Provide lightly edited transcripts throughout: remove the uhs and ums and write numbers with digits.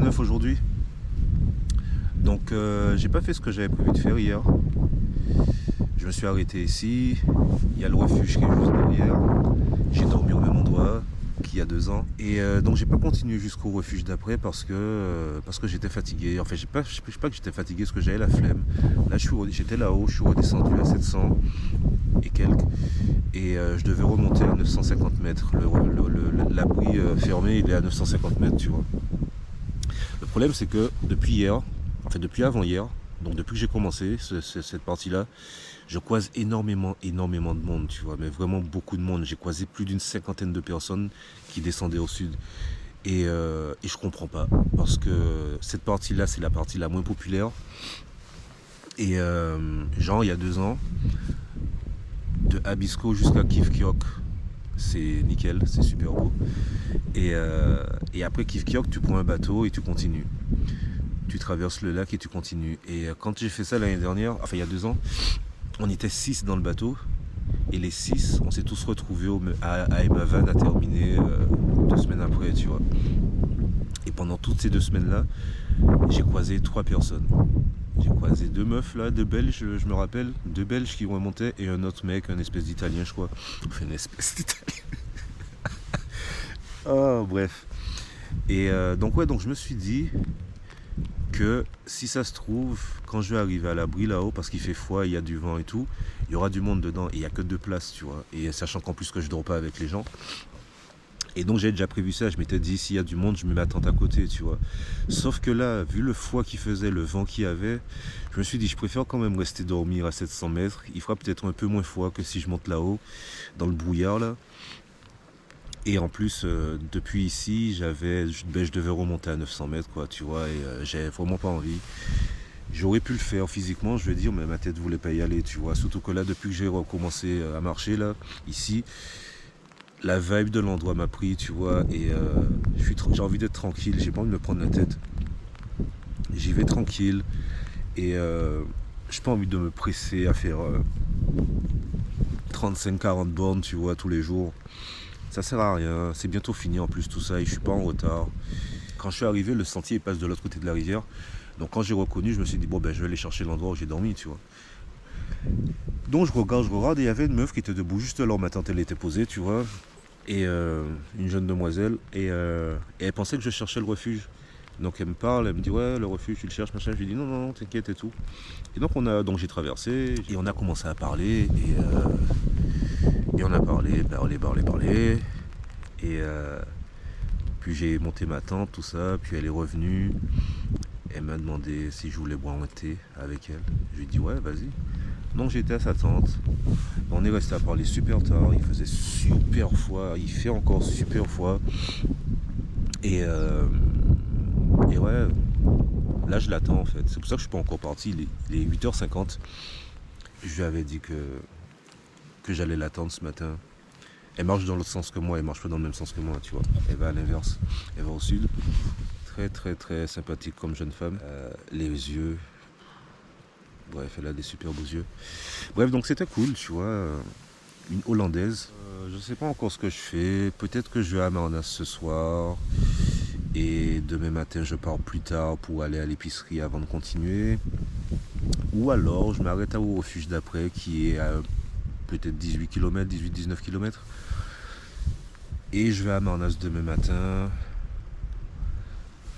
19 aujourd'hui. Donc j'ai pas fait ce que j'avais prévu de faire hier. Je me suis arrêté ici. Il y a le refuge qui est juste derrière. J'ai dormi au même endroit qu'il y a 2 ans. Et donc j'ai pas continué jusqu'au refuge d'après parce que j'étais fatigué. Enfin, je sais pas que j'étais fatigué, parce que j'avais la flemme. Là, j'étais là-haut, je suis redescendu à 700 et quelques. Et je devais remonter à 950 mètres. L'abri fermé, il est à 950 mètres, tu vois. Le problème, c'est que depuis hier, enfin depuis avant-hier, donc depuis que j'ai commencé cette partie-là, je croise énormément de monde, tu vois, mais vraiment beaucoup de monde. J'ai croisé plus d'une cinquantaine de personnes qui descendaient au sud. Et je comprends pas, parce que cette partie-là, c'est la partie la moins populaire. Et genre, il y a 2 ans, de Abisko jusqu'à Kivkiok, c'est nickel, c'est super beau. Et après Kivkiok, tu prends un bateau et tu continues. Tu traverses le lac et tu continues. Et quand j'ai fait ça l'année dernière, enfin il y a 2 ans, on était 6 dans le bateau. Et les 6, on s'est tous retrouvés à Emavan à terminer 2 semaines après, tu vois. Et pendant toutes ces 2 semaines-là, j'ai croisé 3 personnes. J'ai croisé 2 meufs là, 2 Belges, je me rappelle, 2 Belges qui remontaient et un autre mec, un espèce d'Italien, je crois. Enfin, une espèce d'Italien. Oh, bref. Et donc je me suis dit que si ça se trouve, quand je vais arriver à l'abri là-haut, parce qu'il fait froid, il y a du vent et tout, il y aura du monde dedans et il n'y a que 2 places, tu vois. Et sachant qu'en plus que je dors pas avec les gens. Et donc j'avais déjà prévu ça, je m'étais dit s'il y a du monde, je me mets à tente à côté, tu vois. Sauf que là, vu le froid qu'il faisait, le vent qu'il y avait, je me suis dit je préfère quand même rester dormir à 700 mètres. Il fera peut-être un peu moins froid que si je monte là-haut, dans le brouillard là. Et en plus, depuis ici, je devais remonter à 900 mètres, quoi, tu vois, et j'avais vraiment pas envie. J'aurais pu le faire physiquement, je veux dire, mais ma tête voulait pas y aller, tu vois. Surtout que là, depuis que j'ai recommencé à marcher, là, ici, la vibe de l'endroit m'a pris, tu vois, et j'ai envie d'être tranquille, j'ai pas envie de me prendre la tête. J'y vais tranquille, et j'ai pas envie de me presser à faire 35-40 bornes, tu vois, tous les jours. Ça sert à rien, c'est bientôt fini en plus tout ça, et je suis pas en retard. Quand je suis arrivé, le sentier passe de l'autre côté de la rivière. Donc quand j'ai reconnu, je me suis dit, bon ben je vais aller chercher l'endroit où j'ai dormi, tu vois. Donc je regarde, et il y avait une meuf qui était debout juste là où ma tante elle était posée, tu vois. Et une jeune demoiselle, et elle pensait que je cherchais le refuge. Donc elle me parle, elle me dit ouais le refuge tu le cherches machin, je lui dis non non t'inquiète et tout. Et donc j'ai traversé et on a commencé à parler et on a parlé et puis j'ai monté ma tante tout ça, puis elle est revenue, elle m'a demandé si je voulais boire un thé avec elle. Je lui ai dit ouais vas-y. Donc j'étais à sa tante, on est resté à parler super tard, il faisait super froid, il fait encore super froid. Et, et ouais, là je l'attends en fait. C'est pour ça que je suis pas encore parti. Il est 8h50. Je lui avais dit que j'allais l'attendre ce matin. Elle marche dans l'autre sens que moi, elle marche pas dans le même sens que moi, tu vois. Elle va à l'inverse. Elle va au sud. Très très très sympathique comme jeune femme. Les yeux. Bref, elle a des super beaux yeux. Bref, donc c'était cool, tu vois. Une Hollandaise. Je sais pas encore ce que je fais. Peut-être que je vais à Marnas ce soir. Et demain matin, je pars plus tard pour aller à l'épicerie avant de continuer. Ou alors, je m'arrête au refuge d'après qui est à peut-être 18 km, 18-19 km. Et je vais à Marnas demain matin.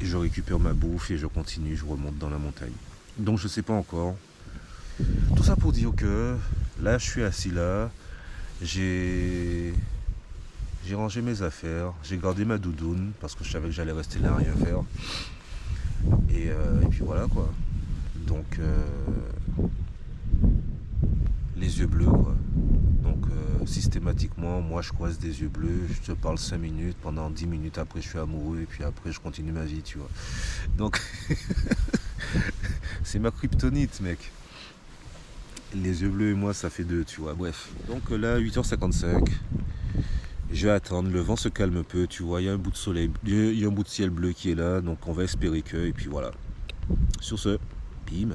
Et je récupère ma bouffe et je continue, je remonte dans la montagne. Donc je sais pas encore. Tout ça pour dire que là, je suis assis là. J'ai rangé mes affaires, j'ai gardé ma doudoune parce que je savais que j'allais rester là à rien faire. Et puis voilà quoi. Donc les yeux bleus quoi. Donc systématiquement, moi je croise des yeux bleus, je te parle 5 minutes, pendant 10 minutes après je suis amoureux et puis après je continue ma vie, tu vois. Donc c'est ma kryptonite mec. Les yeux bleus et moi ça fait deux, tu vois. Bref. Donc là 8h55. Je vais attendre, le vent se calme un peu, tu vois, il y a un bout de soleil, il y a un bout de ciel bleu qui est là, donc on va espérer que, et puis voilà. Sur ce, bim.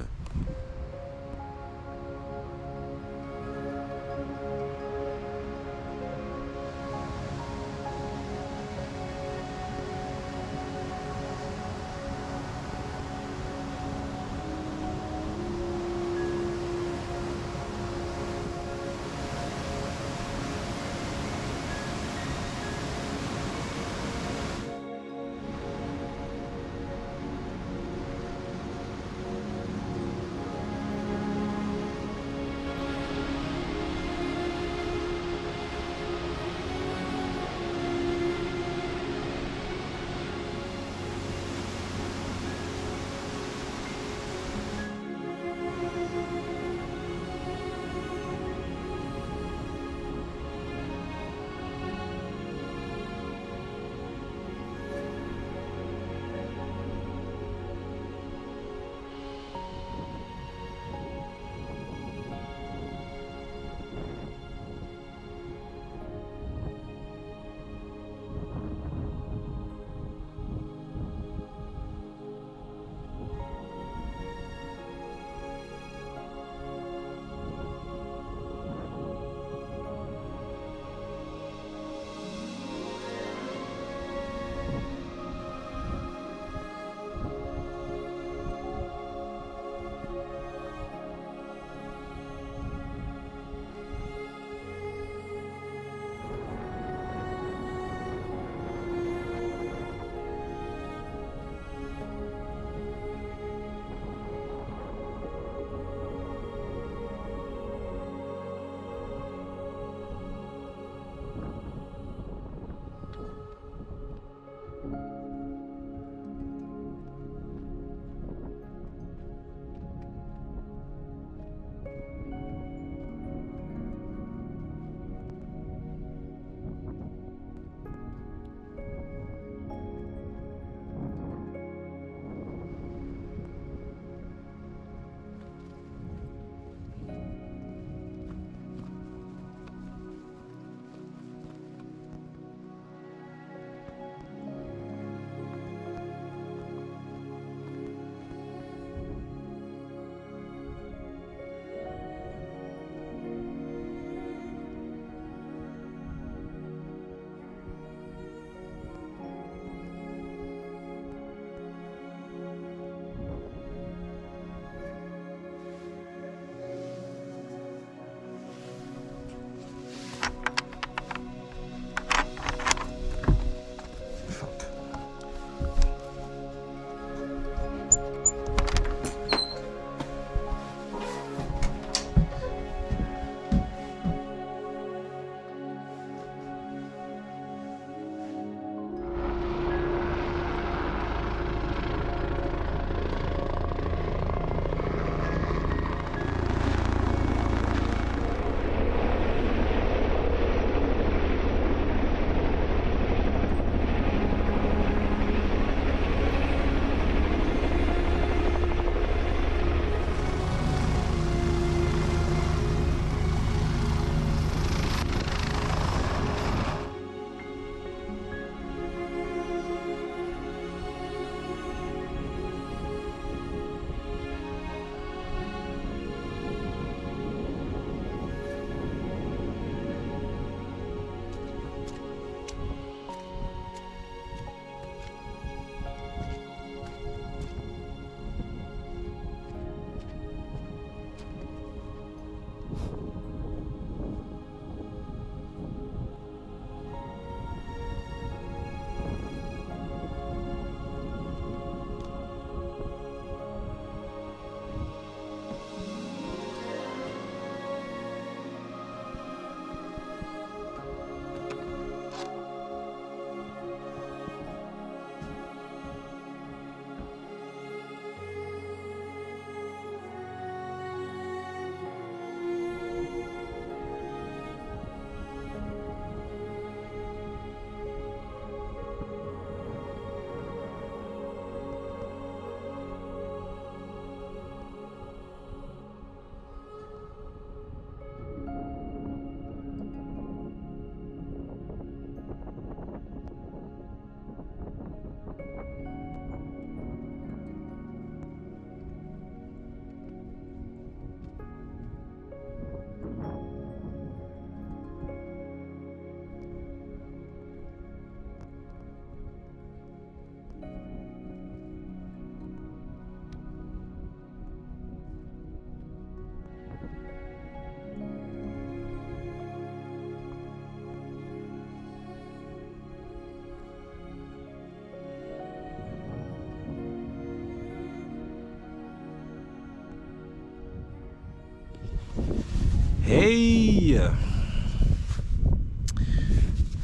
Hey!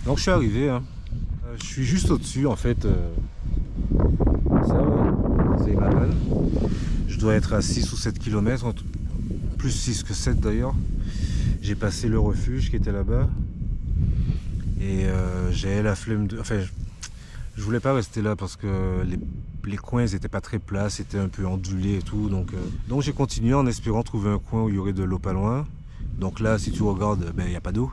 Donc je suis arrivé, hein. Je suis juste au-dessus en fait. Ça va, c'est ma vanne. Je dois être à 6 ou 7 km, plus 6 que 7 d'ailleurs. J'ai passé le refuge qui était là-bas. Et j'avais la flemme de... Enfin, je voulais pas rester là parce que les coins n'étaient pas très plats, c'était un peu ondulé et tout. Donc j'ai continué en espérant trouver un coin où il y aurait de l'eau pas loin. Donc là, si tu regardes, ben, il n'y a pas d'eau.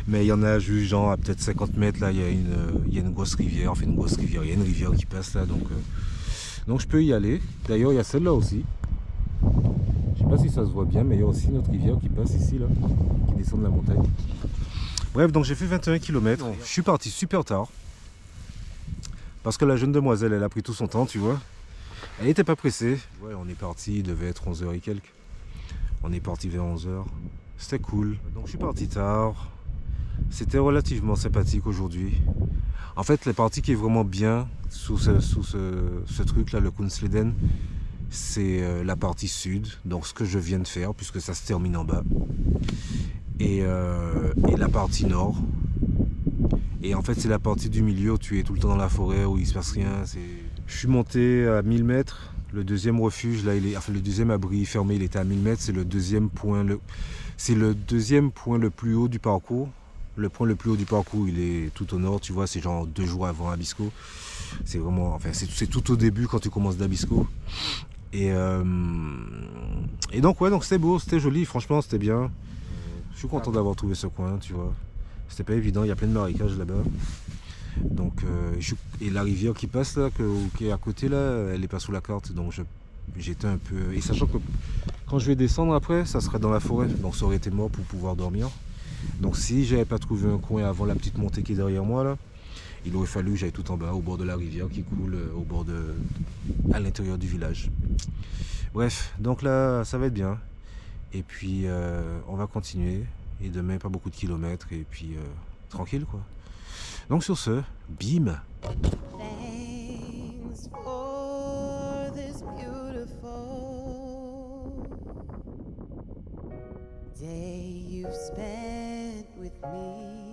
Mais il y en a juste genre à peut-être 50 mètres, là, il y a une grosse rivière. Enfin, une grosse rivière, il y a une rivière qui passe là. Donc je peux y aller. D'ailleurs, il y a celle-là aussi. Je sais pas si ça se voit bien, mais il y a aussi une autre rivière qui passe ici, là, qui descend de la montagne. Bref, donc j'ai fait 21 km. Je suis parti super tard. Parce que la jeune demoiselle, elle a pris tout son temps, tu vois. Elle n'était pas pressée. Ouais, on est parti, il devait être 11h et quelques. On est parti vers 11h. C'était cool. Donc je suis parti tard. C'était relativement sympathique aujourd'hui. En fait, la partie qui est vraiment bien sous ce truc-là, le Kungsleden, c'est la partie sud. Donc ce que je viens de faire, puisque ça se termine en bas. Et la partie nord. Et en fait, c'est la partie du milieu où tu es tout le temps dans la forêt, où il se passe rien. Je suis monté à 1000 mètres. Le deuxième refuge, là, le deuxième abri fermé, il était à 1000 mètres. C'est le deuxième point, c'est le deuxième point le plus haut du parcours. Le point le plus haut du parcours, il est tout au nord, tu vois, c'est genre 2 jours avant Abisko. C'est vraiment, enfin, c'est tout au début quand tu commences d'Abisko. Et donc, ouais, donc c'était beau, c'était joli, franchement, c'était bien. Je suis content d'avoir trouvé ce coin, tu vois. C'était pas évident, il y a plein de marécages là-bas. Donc, et la rivière qui passe là, qui est à côté là, elle est pas sous la carte. Donc j'étais un peu... Et sachant que quand je vais descendre après, ça serait dans la forêt. Donc ça aurait été mort pour pouvoir dormir. Donc si j'avais pas trouvé un coin avant la petite montée qui est derrière moi là, il aurait fallu que j'aille tout en bas, au bord de la rivière qui coule à l'intérieur du village. Bref, donc là, ça va être bien. Et puis, on va continuer. Et demain, pas beaucoup de kilomètres. Et puis, tranquille, quoi. Donc, sur ce, bim! Thanks for this beautiful day you've spent with me.